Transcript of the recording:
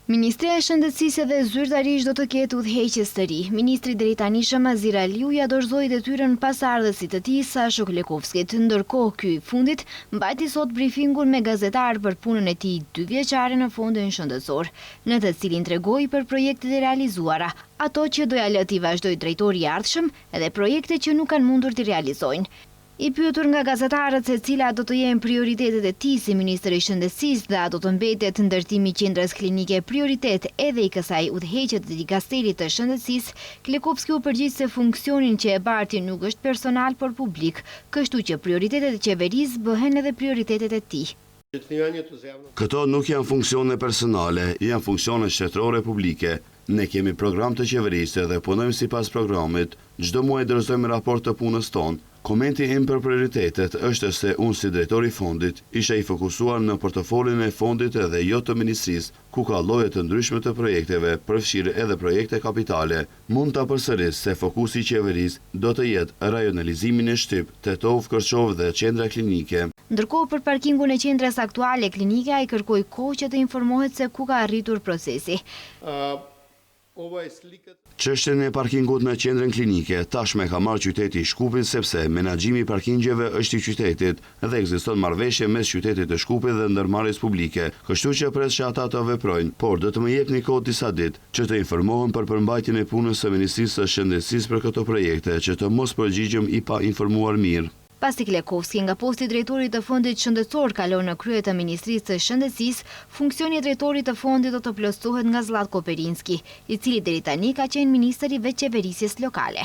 Ministria e Shëndetësisë dhe zyrtarisht do të ketë udhëheqës të ri. Ministri deri tani Shamazi Raliu ja dorëzoi detyrën pasardhësit të tij Sasho Klekovskit, ndërkohë ky i fundit mbajti sot brifingun me gazetarë për punën e tij 2 vjeçare në fondin shëndetësor, në të cilin tregoi për projektet e realizuara, ato që do ja lë t'i vazhdojë drejtori i ardhshëm edhe projekte që nuk kanë mundur t'i realizojnë. I pyetur nga gazetarët se cilat do të jenë prioritetet e tij si ministër i shëndetësisë dhe a do të mbetet ndërtimi i qendrës klinike prioritet edhe i kësaj udhëheqje të dikasterit të shëndetësisë, Klekovski u përgjigj se funksionin që e barti nuk është personal por publik, kështu që prioritetet e qeverisë bëhen edhe prioritetet e tij. Këto nuk janë funksione personale, janë funksione shtetërore publike. Ne kemi program të qeverisë dhe punojmë sipas programit. Çdo muaj dorëzojmë raport të punës tonë. Komenti im për prioritetet është se unë si drejtori i fondit isha i fokusuar në portofolin e fondit edhe jo të ministrisë, ku ka lloje të ndryshme të projekteve, përfshirë edhe projekte kapitale. Mund ta përsëris se fokusi i qeverisë do të jetë rajonalizimin e Shtyp, Tetov, Kërçov dhe qendra klinike. Ndërkohë për parkingun e qendrës aktuale klinike ai kërkoi kohë që të informohet se ku ka arritur procesi. Çështjen e parkingut në qendrën klinike tashme ka marrë qyteti i Shkupit sepse menaxhimi i parkingjeve është i qytetit dhe ekziston marrëveshje mes qytetit të Shkupit dhe ndërmarrjes publike, kështu që pres që ata të veprojnë, por do të më jepni kohë disa ditë që të informohem për përmbajtjen e punës së Ministrisë së Shëndetësisë për këto projekte, që të mos përgjigjem i pa informuar mirë. Pasi Klekovski nga posti drejtorit të fondit shëndetësor kalon në krye të Ministrisë së Shëndetësisë, funksioni i drejtorit të fondit do të plotësohet nga Zlatko Perinski, i cili deri tani ka qenë ministër i veçqeverisjes lokale.